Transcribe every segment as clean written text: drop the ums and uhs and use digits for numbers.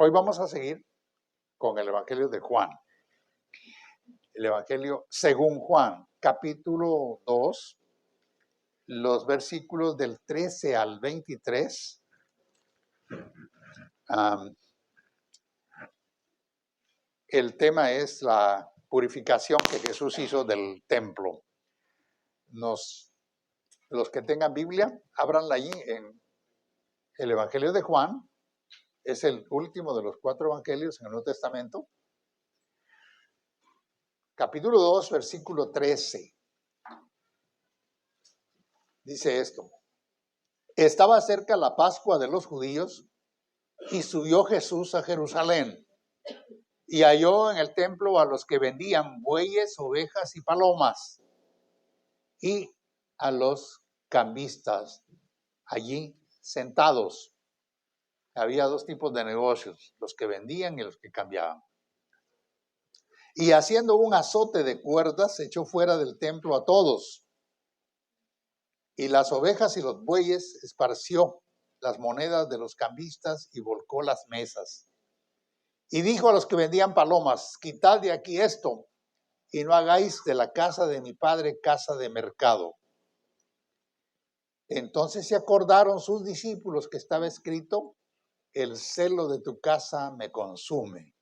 Hoy vamos a seguir con el Evangelio de Juan. El Evangelio según Juan, capítulo 2, los versículos del 13 al 23. El tema es la purificación que Jesús hizo del templo. Los que tengan Biblia, ábranla allí en el Evangelio de Juan. Es el último de los 4 evangelios en el Nuevo Testamento. Capítulo 2, versículo 13. Dice esto: estaba cerca la Pascua de los judíos y subió Jesús a Jerusalén y halló en el templo a los que vendían bueyes, ovejas y palomas y a los cambistas allí sentados. Había 2 tipos de negocios, los que vendían y los que cambiaban. Y haciendo un azote de cuerdas, echó fuera del templo a todos. Y las ovejas y los bueyes esparció las monedas de los cambistas y volcó las mesas. Y dijo a los que vendían palomas: quitad de aquí esto, y no hagáis de la casa de mi padre casa de mercado. Entonces se acordaron sus discípulos que estaba escrito: el celo de tu casa me consume.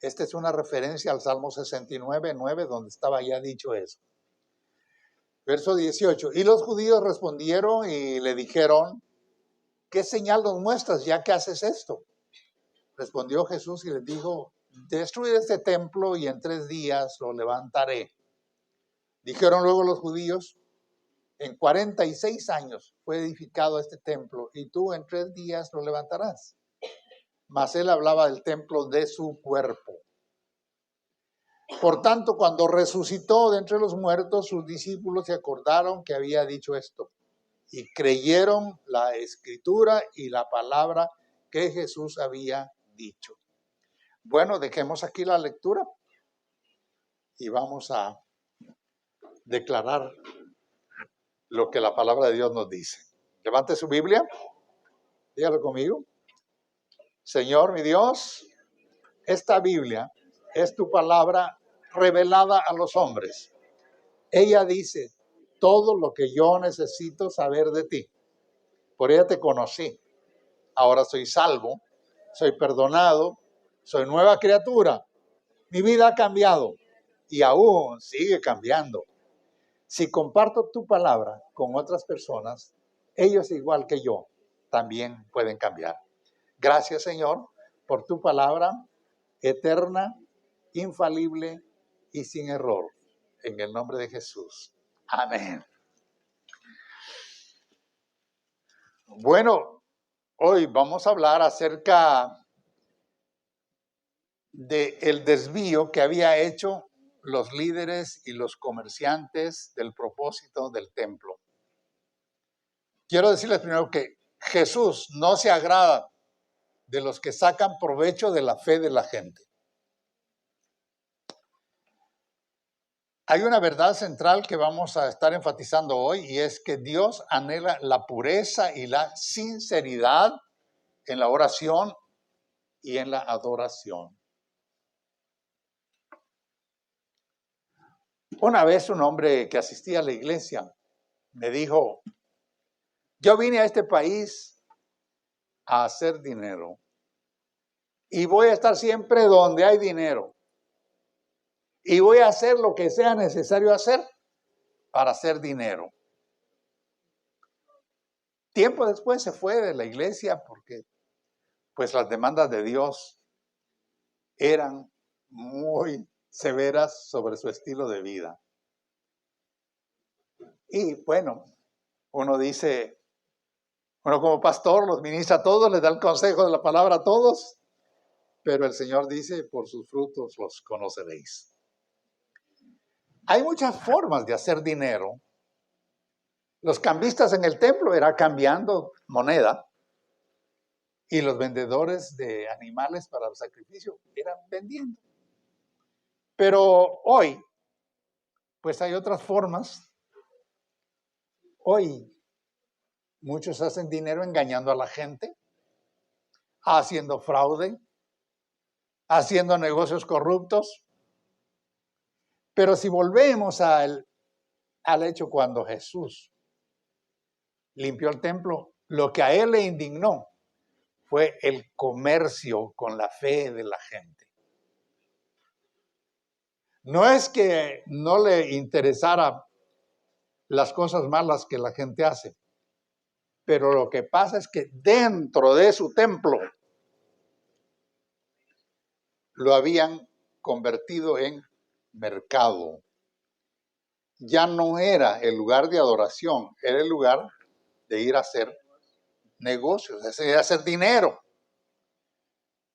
Esta es una referencia al Salmo 69:9, donde estaba ya dicho eso. Verso 18. Y los judíos respondieron y le dijeron: ¿qué señal nos muestras ya que haces esto? Respondió Jesús y les dijo: destruid este templo y en 3 días lo levantaré. Dijeron luego los judíos: en 46 años fue edificado este templo y tú en 3 días lo levantarás. Mas él hablaba del templo de su cuerpo. Por tanto, cuando resucitó de entre los muertos, sus discípulos se acordaron que había dicho esto y creyeron la escritura y la palabra que Jesús había dicho. Bueno, dejemos aquí la lectura y vamos a declarar lo que la palabra de Dios nos dice. Levante su Biblia, dígalo conmigo. Señor, mi Dios, esta Biblia es tu palabra revelada a los hombres. Ella dice todo lo que yo necesito saber de ti. Por ella te conocí. Ahora soy salvo, soy perdonado, soy nueva criatura. Mi vida ha cambiado y aún sigue cambiando. Si comparto tu palabra con otras personas, ellos igual que yo también pueden cambiar. Gracias, Señor, por tu palabra eterna, infalible y sin error. En el nombre de Jesús. Amén. Bueno, hoy vamos a hablar acerca del desvío que había hecho los líderes y los comerciantes del propósito del templo. Quiero decirles primero que Jesús no se agrada de los que sacan provecho de la fe de la gente. Hay una verdad central que vamos a estar enfatizando hoy y es que Dios anhela la pureza y la sinceridad en la oración y en la adoración. Una vez un hombre que asistía a la iglesia me dijo: yo vine a este país a hacer dinero y voy a estar siempre donde hay dinero y voy a hacer lo que sea necesario hacer para hacer dinero. Tiempo después se fue de la iglesia porque pues las demandas de Dios eran muy severas sobre su estilo de vida. Y bueno, uno dice, uno como pastor los ministra a todos, les da el consejo de la palabra a todos, pero el Señor dice: por sus frutos los conoceréis. Hay muchas formas de hacer dinero. Los cambistas en el templo eran cambiando moneda y los vendedores de animales para el sacrificio eran vendiendo. Pero hoy, pues hay otras formas. Hoy muchos hacen dinero engañando a la gente, haciendo fraude, haciendo negocios corruptos. Pero si volvemos al hecho cuando Jesús limpió el templo, lo que a él le indignó fue el comercio con la fe de la gente. No es que no le interesara las cosas malas que la gente hace, pero lo que pasa es que dentro de su templo lo habían convertido en mercado. Ya no era el lugar de adoración, era el lugar de ir a hacer negocios, de ir a hacer dinero.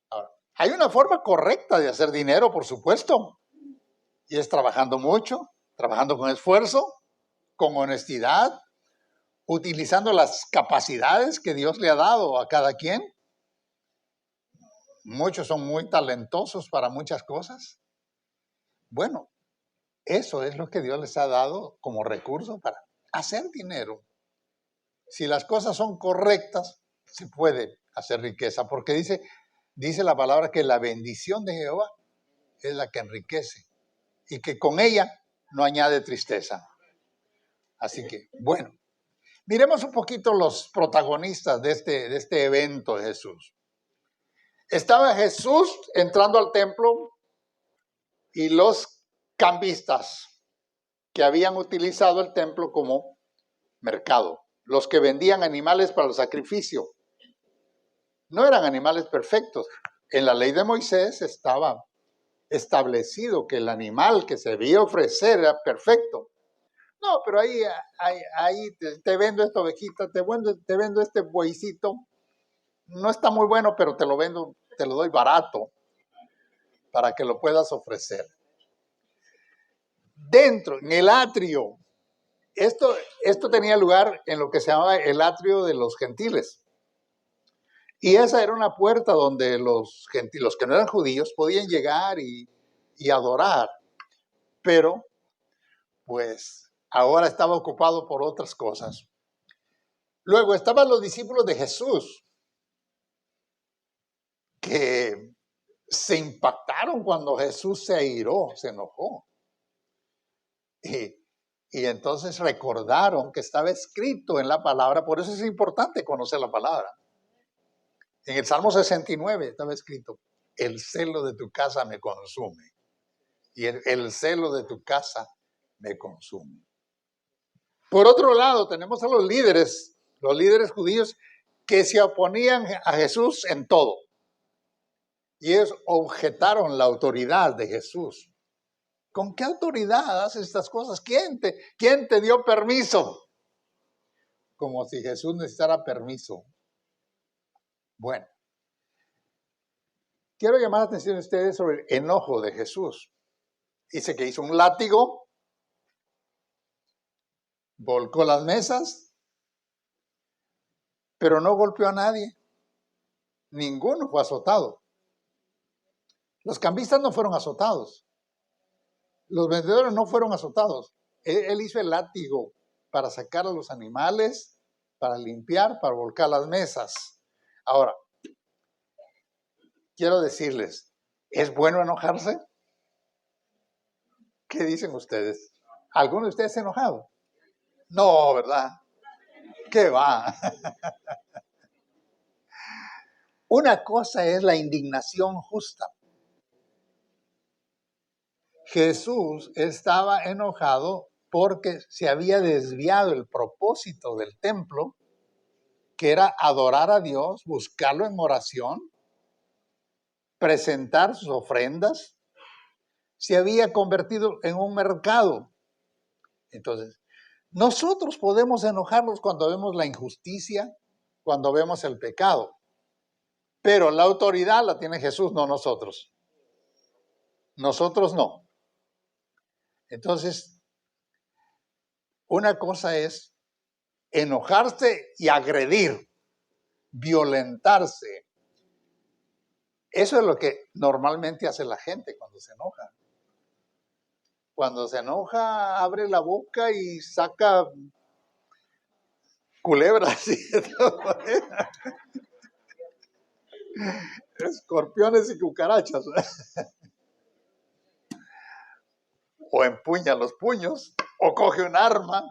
Ahora, hay una forma correcta de hacer dinero, por supuesto, y es trabajando mucho, trabajando con esfuerzo, con honestidad, utilizando las capacidades que Dios le ha dado a cada quien. Muchos son muy talentosos para muchas cosas. Bueno, eso es lo que Dios les ha dado como recurso para hacer dinero. Si las cosas son correctas, se puede hacer riqueza, porque dice la palabra que la bendición de Jehová es la que enriquece y que con ella no añade tristeza. Así que, bueno, miremos un poquito los protagonistas de este evento de Jesús. Estaba Jesús entrando al templo y los cambistas que habían utilizado el templo como mercado, los que vendían animales para el sacrificio. No eran animales perfectos. En la ley de Moisés estaba establecido que el animal que se debía ofrecer era perfecto. No, pero ahí te vendo esta ovejita, te vendo este bueycito. No está muy bueno, pero te lo vendo, te lo doy barato para que lo puedas ofrecer. Dentro, en el atrio, esto tenía lugar en lo que se llamaba el atrio de los gentiles. Y esa era una puerta donde los que no eran judíos podían llegar y adorar. Pero, pues, ahora estaba ocupado por otras cosas. Luego estaban los discípulos de Jesús, que se impactaron cuando Jesús se airó, se enojó. Y entonces recordaron que estaba escrito en la palabra, por eso es importante conocer la palabra. En el Salmo 69 estaba escrito, el celo de tu casa me consume. Y el celo de tu casa me consume. Por otro lado, tenemos a los líderes judíos que se oponían a Jesús en todo. Y ellos objetaron la autoridad de Jesús. ¿Con qué autoridad haces estas cosas? ¿Quién te dio permiso? Como si Jesús necesitara permiso. Bueno, quiero llamar la atención de ustedes sobre el enojo de Jesús. Dice que hizo un látigo, volcó las mesas, pero no golpeó a nadie. Ninguno fue azotado. Los cambistas no fueron azotados. Los vendedores no fueron azotados. Él hizo el látigo para sacar a los animales, para limpiar, para volcar las mesas. Ahora, quiero decirles, ¿es bueno enojarse? ¿Qué dicen ustedes? ¿Alguno de ustedes se ha enojado? No, ¿verdad? ¿Qué va? Una cosa es la indignación justa. Jesús estaba enojado porque se había desviado el propósito del templo, que era adorar a Dios, buscarlo en oración, presentar sus ofrendas. Se había convertido en un mercado. Entonces, nosotros podemos enojarnos cuando vemos la injusticia, cuando vemos el pecado, pero la autoridad la tiene Jesús, no nosotros. Nosotros no. Entonces, una cosa es enojarse y agredir, violentarse. Eso es lo que normalmente hace la gente cuando se enoja. Cuando se enoja, abre la boca y saca culebras y todo. Escorpiones y cucarachas. O empuña los puños, o coge un arma.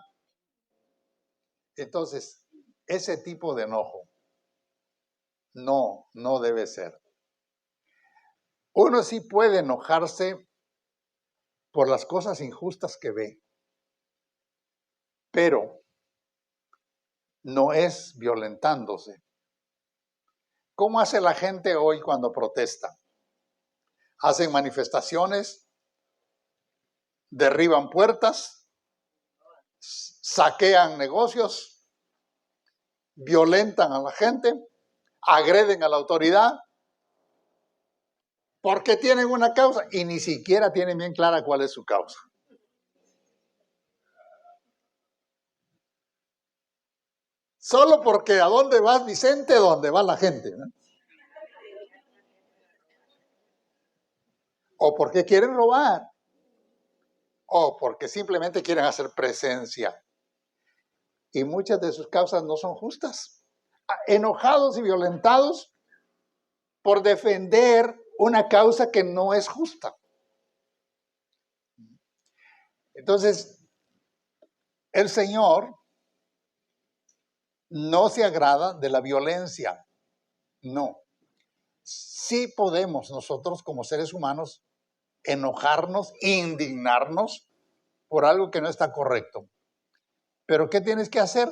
Entonces, ese tipo de enojo no debe ser. Uno sí puede enojarse por las cosas injustas que ve, pero no es violentándose. ¿Cómo hace la gente hoy cuando protesta? Hacen manifestaciones, derriban puertas, saquean negocios, violentan a la gente, agreden a la autoridad, porque tienen una causa y ni siquiera tienen bien clara cuál es su causa. Solo porque a dónde vas, Vicente, dónde va la gente, ¿no? O porque quieren robar, o porque simplemente quieren hacer presencia. Y muchas de sus causas no son justas. Enojados y violentados por defender una causa que no es justa. Entonces, el Señor no se agrada de la violencia. No. Sí podemos nosotros como seres humanos enojarnos, indignarnos por algo que no está correcto. Pero ¿qué tienes que hacer?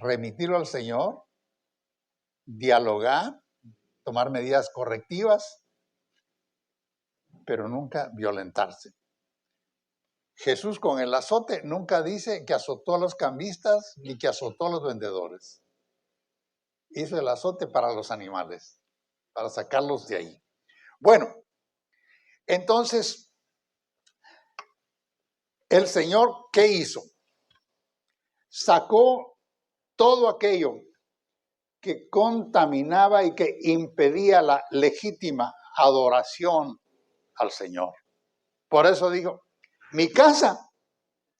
Remitirlo al Señor, dialogar, tomar medidas correctivas, pero nunca violentarse. Jesús con el azote nunca dice que azotó a los cambistas ni que azotó a los vendedores. Hizo el azote para los animales, para sacarlos de ahí. Bueno, entonces, el Señor, ¿qué hizo? Sacó todo aquello que contaminaba y que impedía la legítima adoración al Señor. Por eso dijo, mi casa,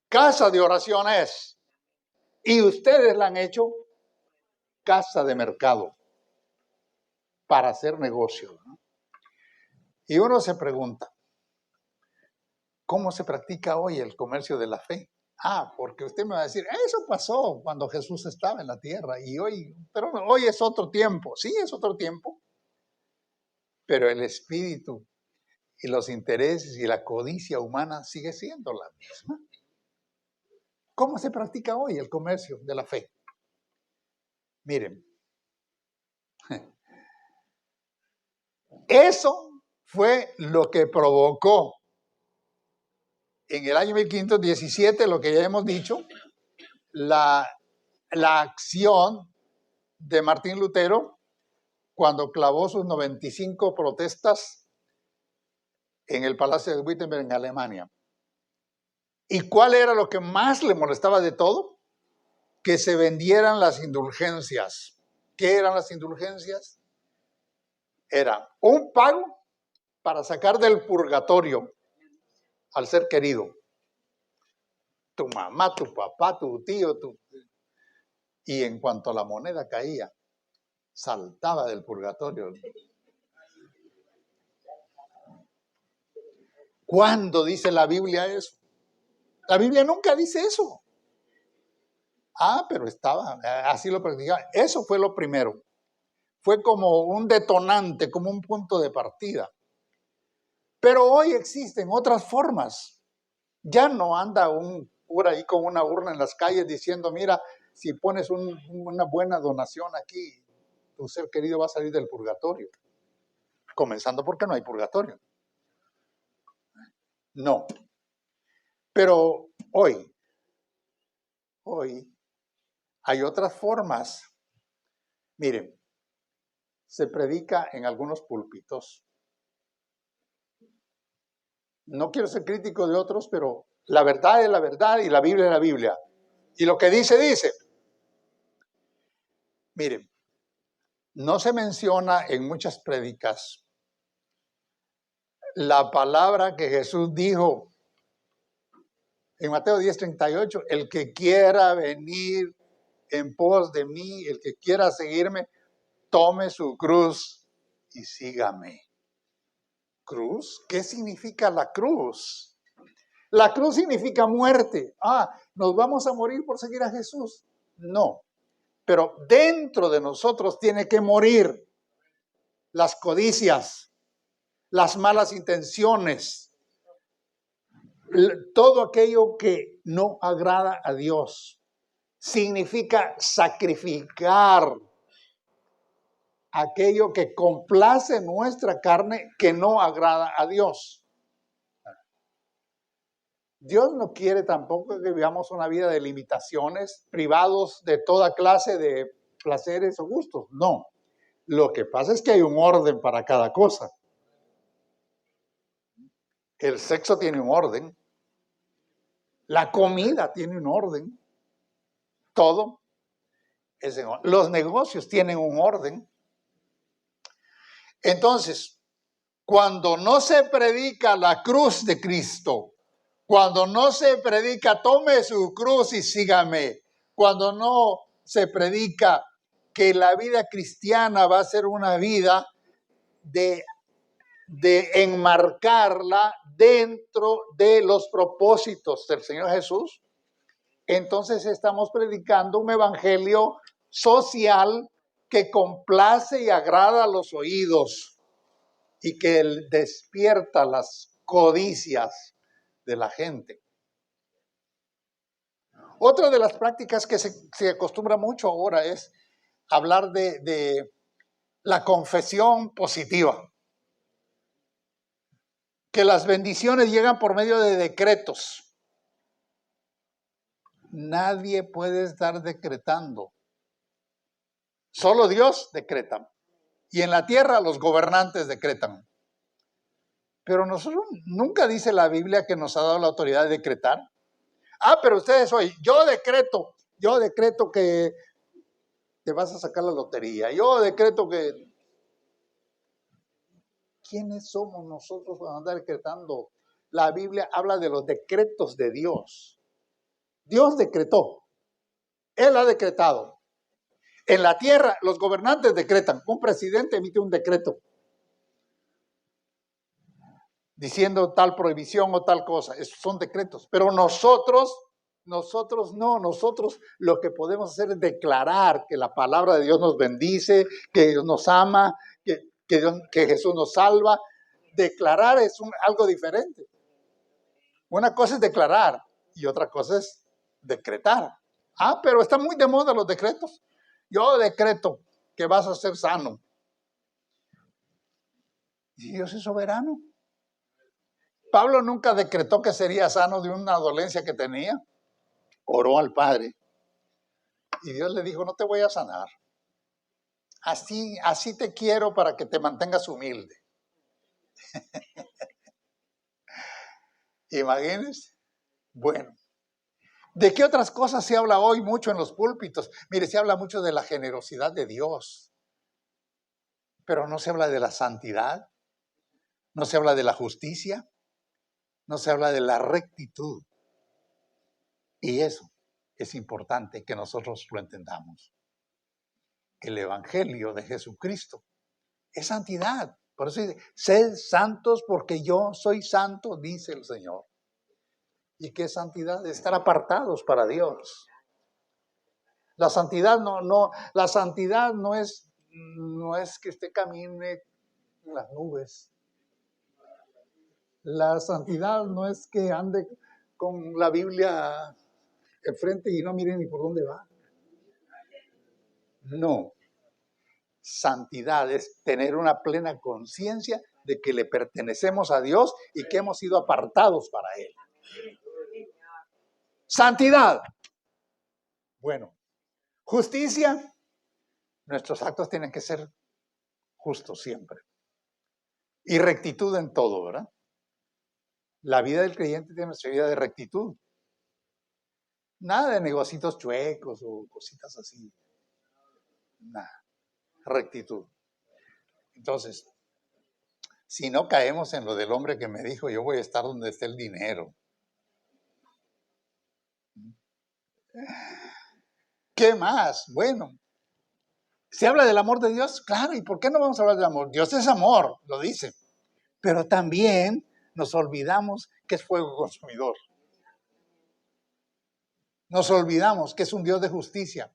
casa de oración es, y ustedes la han hecho casa de mercado para hacer negocio, ¿no? Y uno se pregunta, ¿cómo se practica hoy el comercio de la fe? Porque usted me va a decir, eso pasó cuando Jesús estaba en la tierra y hoy, pero hoy es otro tiempo. Sí, es otro tiempo, pero el espíritu y los intereses y la codicia humana sigue siendo la misma. ¿Cómo se practica hoy el comercio de la fe? Miren, eso fue lo que provocó en el año 1517, lo que ya hemos dicho, la acción de Martín Lutero cuando clavó sus 95 protestas en el Palacio de Wittenberg en Alemania. ¿Y cuál era lo que más le molestaba de todo? Que se vendieran las indulgencias. ¿Qué eran las indulgencias? Era un pago para sacar del purgatorio al ser querido. Tu mamá, tu papá, tu tío, Y en cuanto la moneda caía, saltaba del purgatorio. ¿Cuándo dice la Biblia eso? La Biblia nunca dice eso. Pero estaba, así lo practicaba. Eso fue lo primero. Fue como un detonante, como un punto de partida. Pero hoy existen otras formas. Ya no anda un cura ahí con una urna en las calles diciendo, mira, si pones una buena donación aquí, tu ser querido va a salir del purgatorio. Comenzando porque no hay purgatorio. No. Pero hoy hay otras formas. Miren, se predica en algunos púlpitos. No quiero ser crítico de otros, pero la verdad es la verdad y la Biblia es la Biblia. Y lo que dice, dice. Miren, no se menciona en muchas prédicas la palabra que Jesús dijo en Mateo 10:38, el que quiera venir en pos de mí, el que quiera seguirme, tome su cruz y sígame. ¿Cruz? ¿Qué significa la cruz? La cruz significa muerte. ¿Nos vamos a morir por seguir a Jesús? No. Pero dentro de nosotros tiene que morir las codicias, las malas intenciones, todo aquello que no agrada a Dios. Significa sacrificar aquello que complace nuestra carne que no agrada a Dios. Dios no quiere tampoco que vivamos una vida de limitaciones, privados de toda clase de placeres o gustos. No. Lo que pasa es que hay un orden para cada cosa. El sexo tiene un orden. La comida tiene un orden. Todo es en orden. Los negocios tienen un orden. Entonces, cuando no se predica la cruz de Cristo, cuando no se predica tome su cruz y sígame, cuando no se predica que la vida cristiana va a ser una vida de enmarcarla dentro de los propósitos del Señor Jesús, entonces estamos predicando un evangelio social que complace y agrada a los oídos y que despierta las codicias de la gente. Otra de las prácticas que se acostumbra mucho ahora es hablar de la confesión positiva. Que las bendiciones llegan por medio de decretos. Nadie puede estar decretando. Solo Dios decreta. Y en la tierra los gobernantes decretan. Pero nosotros, nunca dice la Biblia que nos ha dado la autoridad de decretar. Pero ustedes hoy, yo decreto que te vas a sacar la lotería. Yo decreto que... ¿Quiénes somos nosotros para andar decretando? La Biblia habla de los decretos de Dios. Dios decretó. Él ha decretado. En la tierra, los gobernantes decretan. Un presidente emite un decreto diciendo tal prohibición o tal cosa. Esos son decretos. Pero nosotros no. Nosotros lo que podemos hacer es declarar que la palabra de Dios nos bendice, que Dios nos ama, que Jesús nos salva. Declarar es algo diferente. Una cosa es declarar y otra cosa es decretar. Pero están muy de moda los decretos. Yo decreto que vas a ser sano. Y Dios es soberano. Pablo nunca decretó que sería sano de una dolencia que tenía. Oró al Padre. Y Dios le dijo, no te voy a sanar. Así te quiero para que te mantengas humilde. Imagínense. Bueno. ¿De qué otras cosas se habla hoy mucho en los púlpitos? Mire, se habla mucho de la generosidad de Dios. Pero no se habla de la santidad. No se habla de la justicia. No se habla de la rectitud. Y eso es importante que nosotros lo entendamos. El evangelio de Jesucristo es santidad. Por eso dice, sed santos porque yo soy santo, dice el Señor. ¿Y qué santidad? Estar apartados para Dios. La santidad la santidad no es que usted camine en las nubes. La santidad no es que ande con la Biblia enfrente y no mire ni por dónde va. No. Santidad es tener una plena conciencia de que le pertenecemos a Dios y que hemos sido apartados para Él. Santidad. Bueno, justicia. Nuestros actos tienen que ser justos siempre. Y rectitud en todo, ¿verdad? La vida del creyente tiene nuestra vida de rectitud. Nada de negocios chuecos o cositas así. Nada. Rectitud. Entonces, si no caemos en lo del hombre que me dijo, yo voy a estar donde esté el dinero. ¿Qué más? Bueno, ¿Se habla del amor de Dios? Claro, ¿y por qué no vamos a hablar del amor? Dios es amor, lo dice. Pero también nos olvidamos que es fuego consumidor. Nos olvidamos que es un Dios de justicia,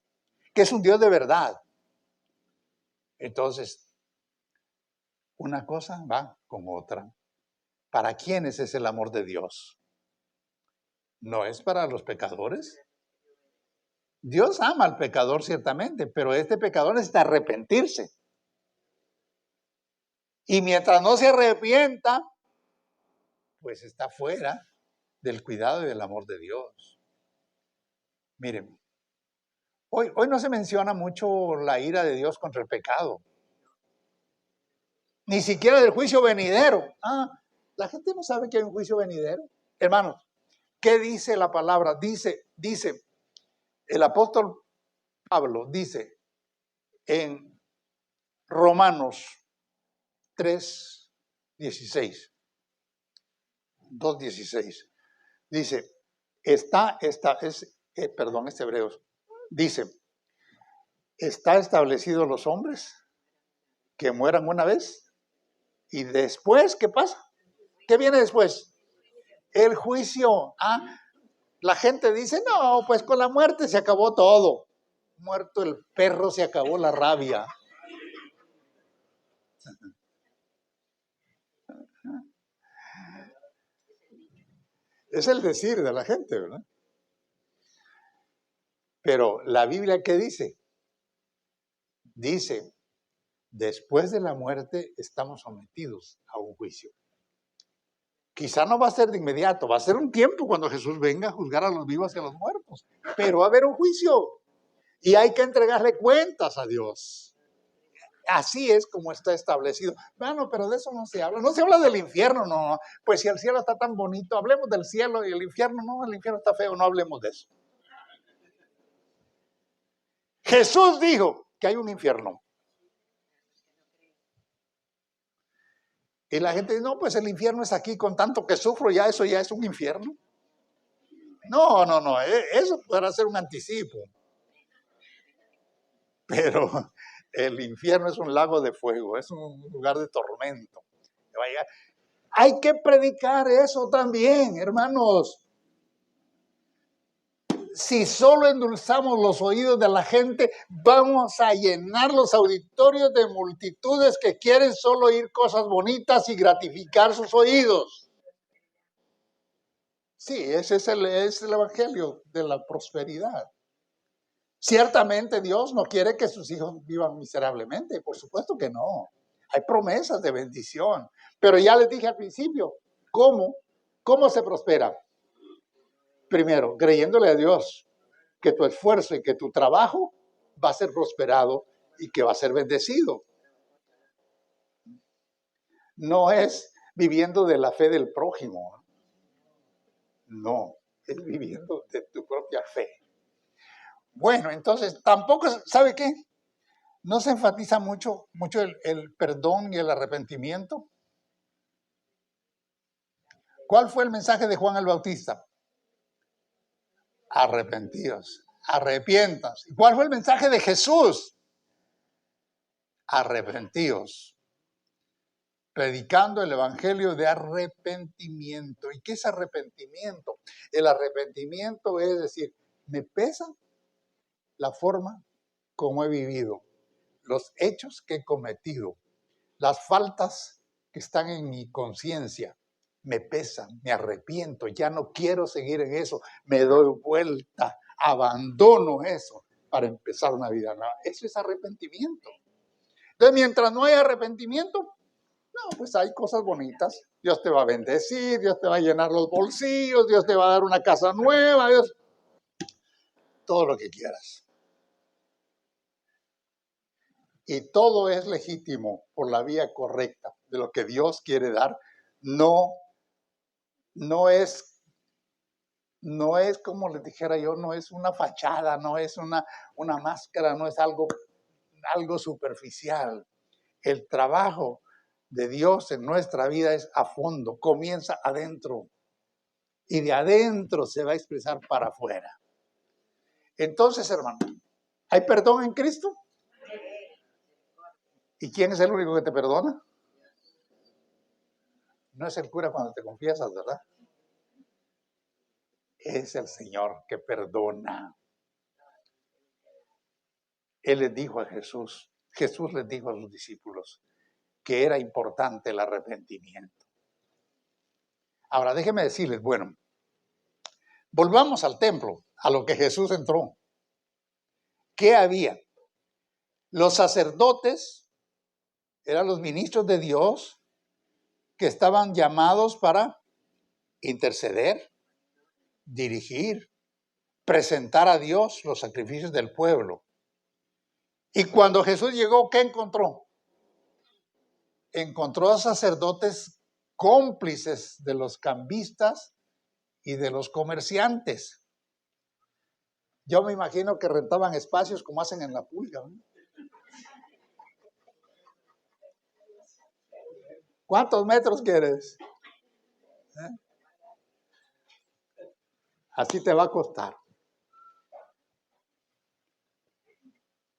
que es un Dios de verdad. Entonces, una cosa va con otra. ¿Para quiénes es el amor de Dios? ¿No es para los pecadores? Dios ama al pecador ciertamente, pero este pecador necesita arrepentirse. Y mientras no se arrepienta, pues está fuera del cuidado y del amor de Dios. Miren, hoy no se menciona mucho la ira de Dios contra el pecado. Ni siquiera del juicio venidero. La gente no sabe que hay un juicio venidero. Hermanos, ¿qué dice la palabra? Dice el apóstol Pablo, dice en Romanos 3:16, 2:16, dice, Hebreos, dice, ¿está establecido los hombres que mueran una vez? Y después, ¿qué pasa? ¿Qué viene después? El juicio. La gente dice, no, pues con la muerte se acabó todo. Muerto el perro, se acabó la rabia. Es el decir de la gente, ¿verdad? Pero la Biblia, ¿qué dice? Dice, después de la muerte estamos sometidos a un juicio. Quizá no va a ser de inmediato, va a ser un tiempo cuando Jesús venga a juzgar a los vivos y a los muertos. Pero va a haber un juicio y hay que entregarle cuentas a Dios. Así es como está establecido. Bueno, pero de eso no se habla. No se habla del infierno, no. Pues si el cielo está tan bonito, hablemos del cielo y el infierno. No, el infierno está feo, no hablemos de eso. Jesús dijo que hay un infierno. Y la gente dice, no, pues el infierno es aquí, con tanto que sufro, ya eso ya es un infierno. No, eso podrá ser un anticipo. Pero el infierno es un lago de fuego, es un lugar de tormento. Hay que predicar eso también, hermanos. Si solo endulzamos los oídos de la gente, vamos a llenar los auditorios de multitudes que quieren solo oír cosas bonitas y gratificar sus oídos. Sí, ese es el evangelio de la prosperidad. Ciertamente Dios no quiere que sus hijos vivan miserablemente, por supuesto que no. Hay promesas de bendición, pero ya les dije al principio, ¿cómo se prospera? Primero, creyéndole a Dios que tu esfuerzo y que tu trabajo va a ser prosperado y que va a ser bendecido. No es viviendo de la fe del prójimo. No, es viviendo de tu propia fe. Bueno, entonces tampoco, ¿sabe qué? No se enfatiza mucho el perdón y el arrepentimiento. ¿Cuál fue el mensaje de Juan el Bautista? Arrepentidos, arrepientas. ¿Y cuál fue el mensaje de Jesús? Arrepentidos. Predicando el evangelio de arrepentimiento. ¿Y qué es arrepentimiento? El arrepentimiento es decir, me pesa la forma como he vivido, los hechos que he cometido, las faltas que están en mi conciencia, me pesan, me arrepiento, ya no quiero seguir en eso, me doy vuelta, abandono eso para empezar una vida nueva. Eso es arrepentimiento. Entonces, mientras no hay arrepentimiento, no, pues hay cosas bonitas. Dios te va a bendecir, Dios te va a llenar los bolsillos, Dios te va a dar una casa nueva, Dios, todo lo que quieras. Y todo es legítimo por la vía correcta de lo que Dios quiere dar. No es como les dijera yo, no es una fachada, no es una máscara, no es algo superficial. El trabajo de Dios en nuestra vida es a fondo, comienza adentro y de adentro se va a expresar para afuera. Entonces, hermano, ¿hay perdón en Cristo? ¿Y quién es el único que te perdona? No es el cura cuando te confiesas, ¿verdad? Es el Señor que perdona. Él les dijo a Jesús les dijo a sus discípulos que era importante el arrepentimiento. Ahora, déjenme decirles, bueno, volvamos al templo, a lo que Jesús entró. ¿Qué había? Los sacerdotes eran los ministros de Dios que estaban llamados para interceder, dirigir, presentar a Dios los sacrificios del pueblo. Y cuando Jesús llegó, ¿qué encontró? Encontró a sacerdotes cómplices de los cambistas y de los comerciantes. Yo me imagino que rentaban espacios como hacen en la pulga, ¿no? ¿Cuántos metros quieres? Así te va a costar.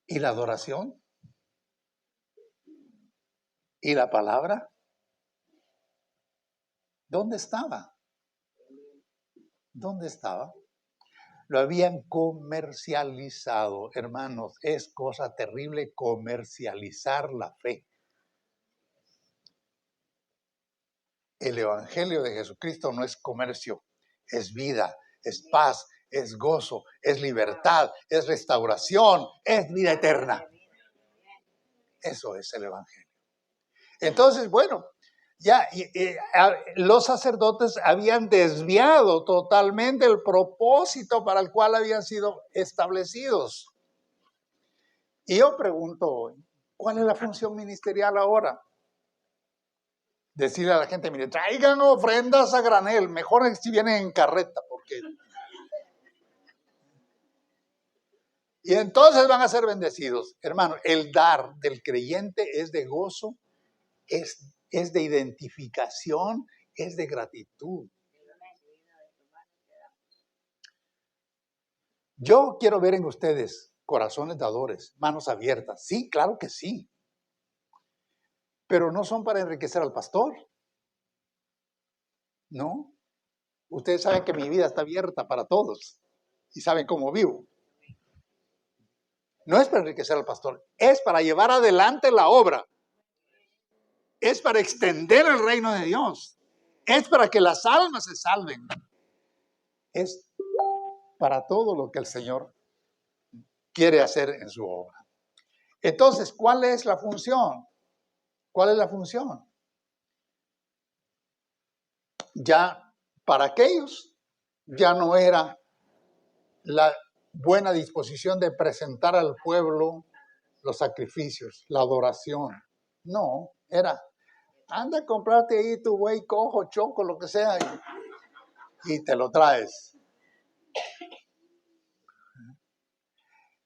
¿Y la adoración? ¿Y la palabra? ¿Dónde estaba? ¿Dónde estaba? Lo habían comercializado, hermanos. Es cosa terrible comercializar la fe. El Evangelio de Jesucristo no es comercio, es vida, es paz, es gozo, es libertad, es restauración, es vida eterna. Eso es el Evangelio. Entonces, bueno, ya los sacerdotes habían desviado totalmente el propósito para el cual habían sido establecidos. Y yo pregunto hoy, ¿cuál es la función ministerial ahora? Decirle a la gente, mire, traigan ofrendas a granel, mejor si vienen en carreta, porque... Y entonces van a ser bendecidos. Hermano, el dar del creyente es de gozo, es de identificación, es de gratitud. Yo quiero ver en ustedes corazones dadores, manos abiertas. Sí, claro que sí. Pero no son para enriquecer al pastor. No. Ustedes saben que mi vida está abierta para todos y saben cómo vivo. No es para enriquecer al pastor, es para llevar adelante la obra. Es para extender el reino de Dios. Es para que las almas se salven. Es para todo lo que el Señor quiere hacer en su obra. Entonces, ¿cuál es la función? ¿Cuál es la función? Ya para aquellos, ya no era la buena disposición de presentar al pueblo los sacrificios, la adoración. No, era, anda a comprarte ahí tu buey cojo, choco, lo que sea, y te lo traes.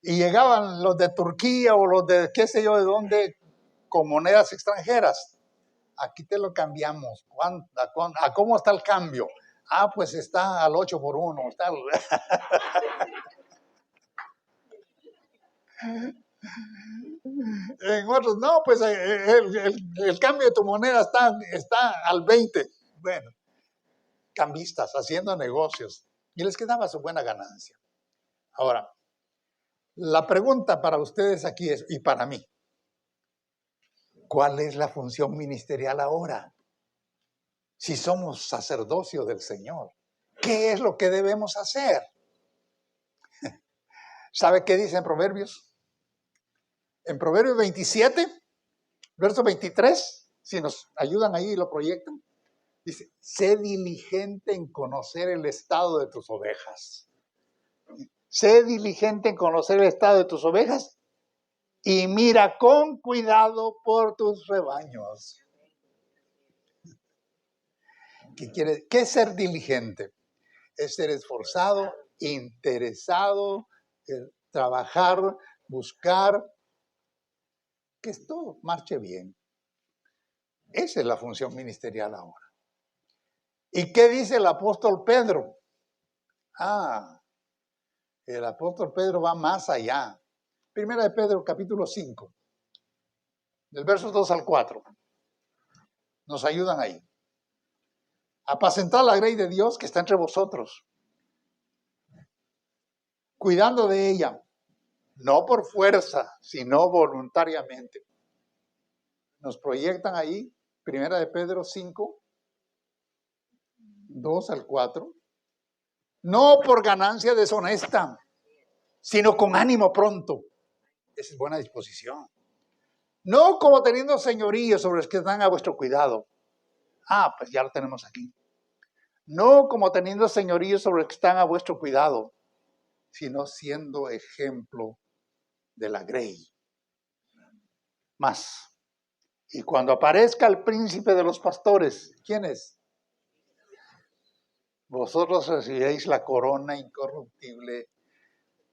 Y llegaban los de Turquía o los de qué sé yo de dónde con monedas extranjeras. Aquí te lo cambiamos. ¿A cómo está el cambio? Ah, pues está al 8 por 1. Está... En otros, no, pues el cambio de tu moneda está al 20. Bueno, cambistas haciendo negocios. Y les quedaba su buena ganancia. Ahora, la pregunta para ustedes aquí es, y para mí, ¿cuál es la función ministerial ahora? Si somos sacerdocio del Señor, ¿qué es lo que debemos hacer? ¿Sabe qué dice en Proverbios? En Proverbios 27, verso 23, si nos ayudan ahí y lo proyectan, dice, sé diligente en conocer el estado de tus ovejas. Sé diligente en conocer el estado de tus ovejas y mira con cuidado por tus rebaños. ¿Qué es ser diligente? Es ser esforzado, interesado, trabajar, buscar, que todo marche bien. Esa es la función ministerial ahora. ¿Y qué dice el apóstol Pedro? El apóstol Pedro va más allá. Primera de Pedro, capítulo 5. Del verso 2 al 4. Nos ayudan ahí. Apacentad la grey de Dios que está entre vosotros, cuidando de ella, no por fuerza, sino voluntariamente. Nos proyectan ahí, 1 de Pedro 5, 2 al 4. No por ganancia deshonesta, sino con ánimo pronto. Esa es buena disposición. No como teniendo señorío sobre los que están a vuestro cuidado. Pues ya lo tenemos aquí. No como teniendo señorío sobre los que están a vuestro cuidado, sino siendo ejemplo de la grey. Más. Y cuando aparezca el príncipe de los pastores, ¿quién es? Vosotros recibiréis la corona incorruptible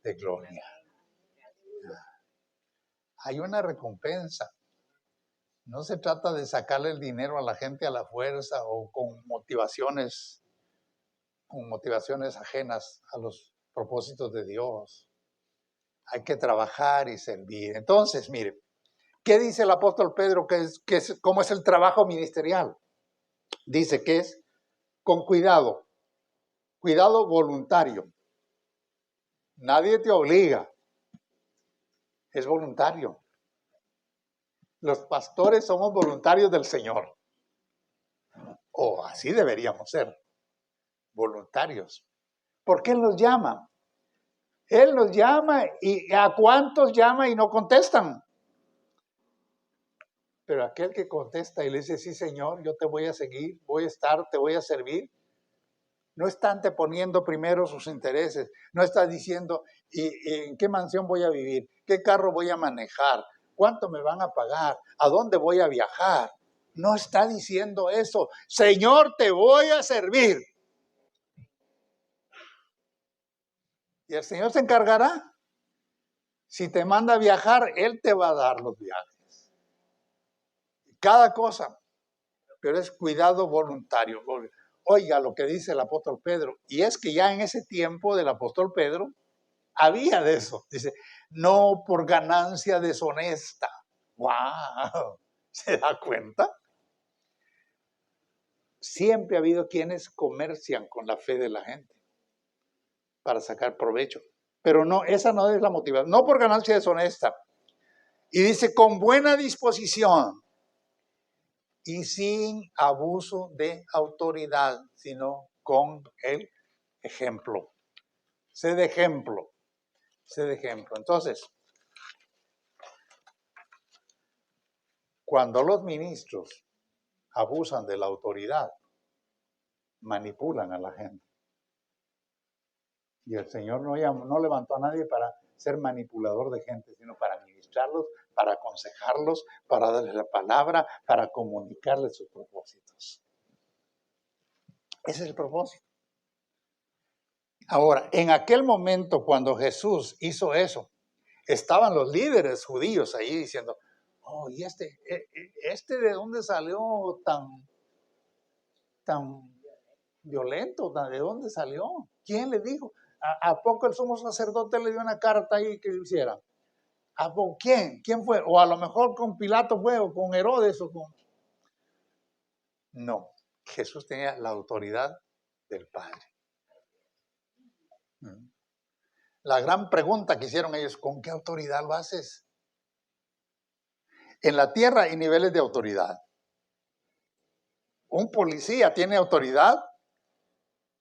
de gloria. Hay una recompensa. No se trata de sacarle el dinero a la gente a la fuerza o con motivaciones ajenas a los propósitos de Dios. Hay que trabajar y servir. Entonces, mire, ¿qué dice el apóstol Pedro cómo es el trabajo ministerial? Dice que es con cuidado voluntario. Nadie te obliga, es voluntario. Los pastores somos voluntarios del Señor. O así deberíamos ser, voluntarios. ¿Por qué Él los llama? Él los llama y ¿a cuántos llama y no contestan? Pero aquel que contesta y le dice, sí Señor, yo te voy a seguir, voy a estar, te voy a servir. No está anteponiendo primero sus intereses. No está diciendo, ¿y en qué mansión voy a vivir? ¿Qué carro voy a manejar? ¿Cuánto me van a pagar? ¿A dónde voy a viajar? No está diciendo eso. Señor, te voy a servir. Y el Señor se encargará. Si te manda a viajar, Él te va a dar los viajes. Cada cosa. Pero es cuidado voluntario. Oiga lo que dice el apóstol Pedro. Y es que ya en ese tiempo del apóstol Pedro, había de eso. Dice, no por ganancia deshonesta. ¡Wow! ¿Se da cuenta? Siempre ha habido quienes comercian con la fe de la gente para sacar provecho. Pero no, esa no es la motivación. No por ganancia deshonesta. Y dice, con buena disposición y sin abuso de autoridad, sino con el ejemplo. Sé de ejemplo. Sé de ejemplo. Entonces, cuando los ministros abusan de la autoridad, manipulan a la gente. Y el Señor no levantó a nadie para ser manipulador de gente, sino para ministrarlos, para aconsejarlos, para darles la palabra, para comunicarles sus propósitos. Ese es el propósito. Ahora, en aquel momento cuando Jesús hizo eso, estaban los líderes judíos ahí diciendo, oh, ¿y este de dónde salió tan violento? ¿De dónde salió? ¿Quién le dijo? ¿A poco el sumo sacerdote le dio una carta ahí que lo hiciera? ¿A poco quién? ¿Quién fue? O a lo mejor con Pilato fue, o con Herodes, o con... No, Jesús tenía la autoridad del Padre. La gran pregunta que hicieron ellos, ¿con qué autoridad lo haces? En la tierra hay niveles de autoridad. Un policía tiene autoridad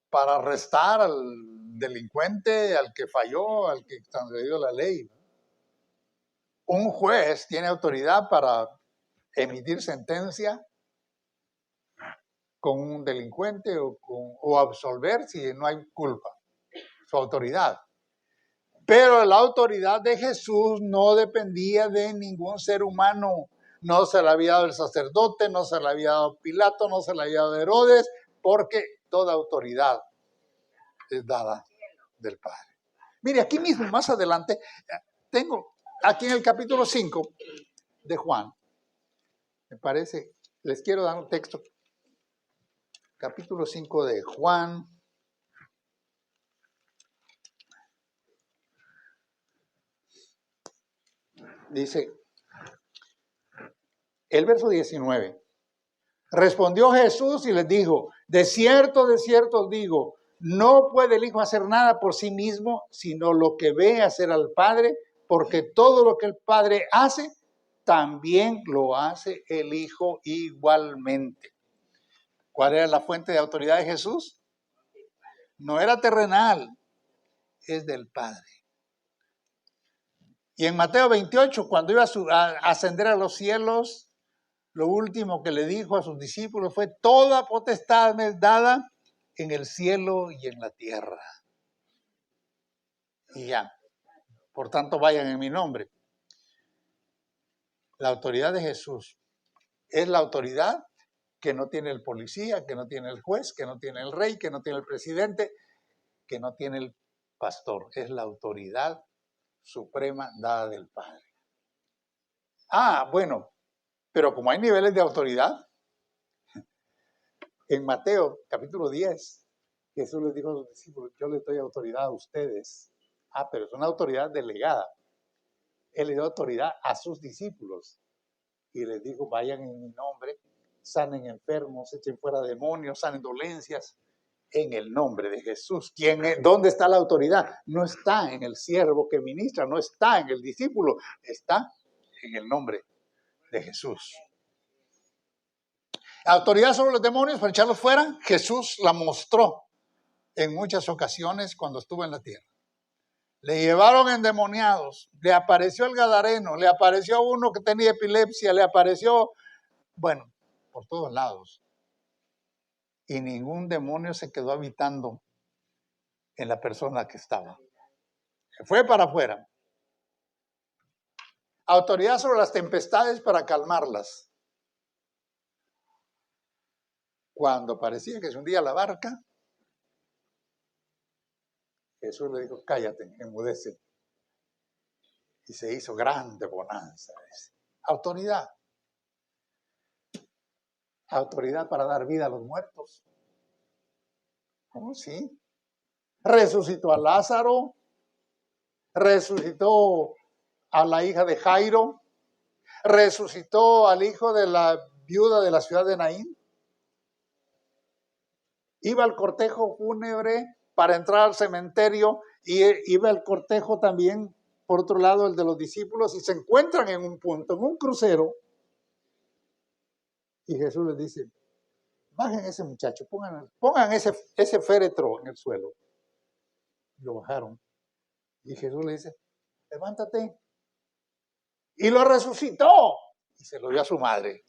para arrestar al delincuente, al que falló, al que transgredió la ley. Un juez tiene autoridad para emitir sentencia con un delincuente o absolver si no hay culpa. Su autoridad. Pero la autoridad de Jesús no dependía de ningún ser humano. No se la había dado el sacerdote, no se la había dado Pilato, no se la había dado Herodes, porque toda autoridad es dada del Padre. Mire, aquí mismo, más adelante, tengo aquí en el capítulo 5 de Juan, me parece, les quiero dar un texto. Capítulo 5 de Juan. Dice, El verso 19. Respondió Jesús y les dijo, de cierto os digo, no puede el Hijo hacer nada por sí mismo, sino lo que ve hacer al Padre, porque todo lo que el Padre hace, también lo hace el Hijo igualmente. ¿Cuál era la fuente de autoridad de Jesús? No era terrenal, es del Padre. Y en Mateo 28, cuando iba a ascender a los cielos, lo último que le dijo a sus discípulos fue, toda potestad me es dada en el cielo y en la tierra. Y ya, por tanto vayan en mi nombre. La autoridad de Jesús es la autoridad que no tiene el policía, que no tiene el juez, que no tiene el rey, que no tiene el presidente, que no tiene el pastor. Es la autoridad suprema dada del Padre. Bueno, pero como hay niveles de autoridad, en Mateo capítulo 10, Jesús les dijo a los discípulos, yo les doy autoridad a ustedes. Pero es una autoridad delegada. Él le dio autoridad a sus discípulos y les dijo, vayan en mi nombre, sanen enfermos, echen fuera demonios, sanen dolencias, en el nombre de Jesús. ¿Dónde está la autoridad? No está en el siervo que ministra, no está en el discípulo, está en el nombre de Jesús. Autoridad sobre los demonios para echarlos fuera, Jesús la mostró en muchas ocasiones cuando estuvo en la tierra. Le llevaron endemoniados, le apareció el gadareno, le apareció uno que tenía epilepsia, le apareció, por todos lados. Y ningún demonio se quedó habitando en la persona que estaba. Se fue para afuera. Autoridad sobre las tempestades para calmarlas. Cuando parecía que se hundía la barca, Jesús le dijo, cállate, enmudece. Y se hizo grande bonanza. Autoridad. Autoridad para dar vida a los muertos. ¿Cómo sí? Resucitó a Lázaro. Resucitó a la hija de Jairo. Resucitó al hijo de la viuda de la ciudad de Naín. Iba al cortejo fúnebre para entrar al cementerio y iba el cortejo también, por otro lado, el de los discípulos, y se encuentran en un punto, en un crucero, y Jesús les dice, bajen ese muchacho, pongan ese féretro en el suelo. Y lo bajaron. Y Jesús le dice, levántate. Y lo resucitó. Y se lo dio a su madre.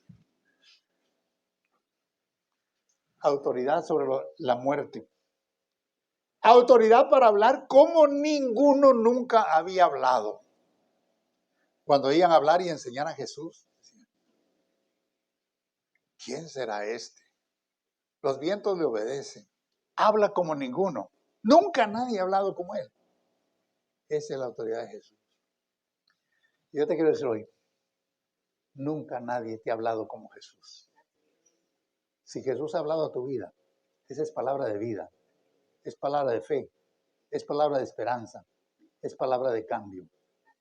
Autoridad sobre la muerte. Autoridad para hablar como ninguno nunca había hablado. Cuando iban a hablar y enseñar a Jesús, decían, ¿quién será este? Los vientos le obedecen. Habla como ninguno. Nunca nadie ha hablado como él. Esa es la autoridad de Jesús. Y yo te quiero decir hoy, nunca nadie te ha hablado como Jesús. Si Jesús ha hablado a tu vida, esa es palabra de vida, es palabra de fe, es palabra de esperanza, es palabra de cambio,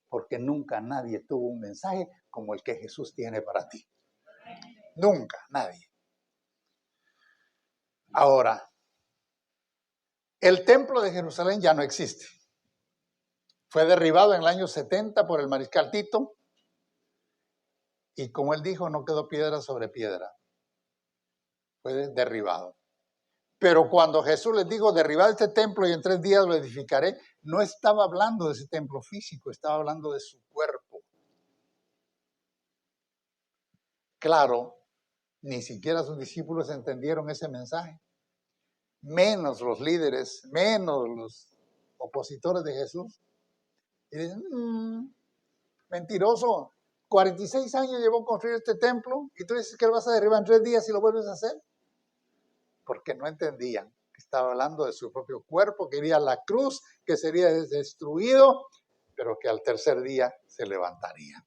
porque nunca nadie tuvo un mensaje como el que Jesús tiene para ti. Nunca, nadie. Ahora, el templo de Jerusalén ya no existe. Fue derribado en el año 70 por el mariscal Tito y como él dijo, no quedó piedra sobre piedra. Fue derribado. Pero cuando Jesús les dijo, derribad este templo y en 3 días lo edificaré, no estaba hablando de ese templo físico, estaba hablando de su cuerpo. Claro, ni siquiera sus discípulos entendieron ese mensaje. Menos los líderes, menos los opositores de Jesús. Y dicen, mentiroso, 46 años llevó a construir este templo y tú dices que lo vas a derribar en 3 días y lo vuelves a hacer. Porque no entendían que estaba hablando de su propio cuerpo, que iría a la cruz, que sería destruido, pero que al tercer día se levantaría.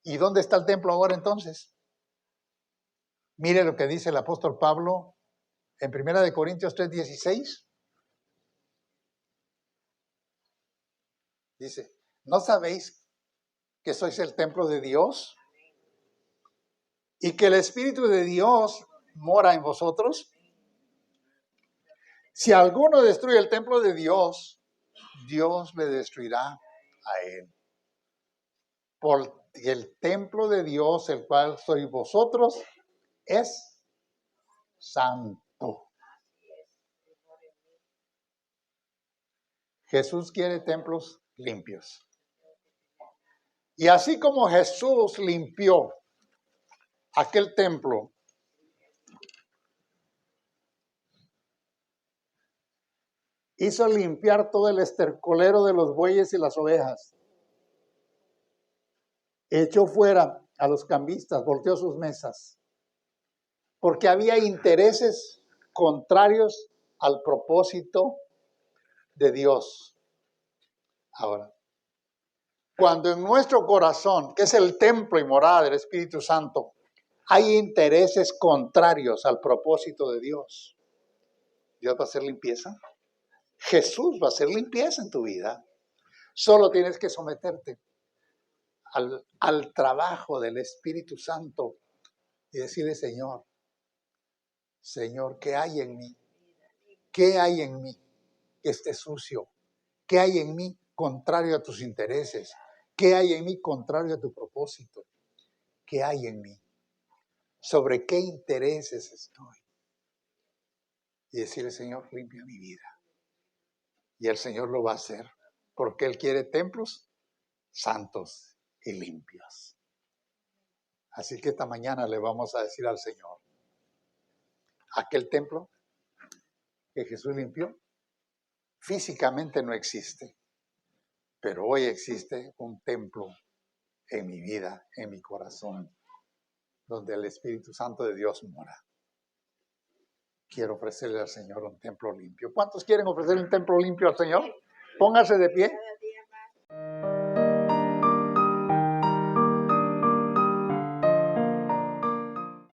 ¿Y dónde está el templo ahora entonces? Mire lo que dice el apóstol Pablo en 1 Corintios 3:16. Dice, ¿no sabéis que sois el templo de Dios y que el Espíritu de Dios mora en vosotros? Si alguno destruye el templo de Dios, Dios le destruirá a él. Porque el templo de Dios, el cual sois vosotros, es santo. Jesús quiere templos limpios. Y así como Jesús limpió aquel templo, hizo limpiar todo el estercolero de los bueyes y las ovejas. Echó fuera a los cambistas, volteó sus mesas, porque había intereses contrarios al propósito de Dios. Ahora, cuando en nuestro corazón, que es el templo y morada del Espíritu Santo, hay intereses contrarios al propósito de Dios, ¿Dios va a hacer limpieza? Jesús va a hacer limpieza en tu vida. Solo tienes que someterte al trabajo del Espíritu Santo y decirle, Señor, ¿qué hay en mí? ¿Qué hay en mí que esté sucio? ¿Qué hay en mí contrario a tus intereses? ¿Qué hay en mí contrario a tu propósito? ¿Qué hay en mí? ¿Sobre qué intereses estoy? Y decirle, Señor, limpia mi vida. Y el Señor lo va a hacer, porque Él quiere templos santos y limpios. Así que esta mañana le vamos a decir al Señor, aquel templo que Jesús limpió, físicamente no existe, pero hoy existe un templo en mi vida, en mi corazón, donde el Espíritu Santo de Dios mora. Quiero ofrecerle al Señor un templo limpio. ¿Cuántos quieren ofrecer un templo limpio al Señor? Póngase de pie.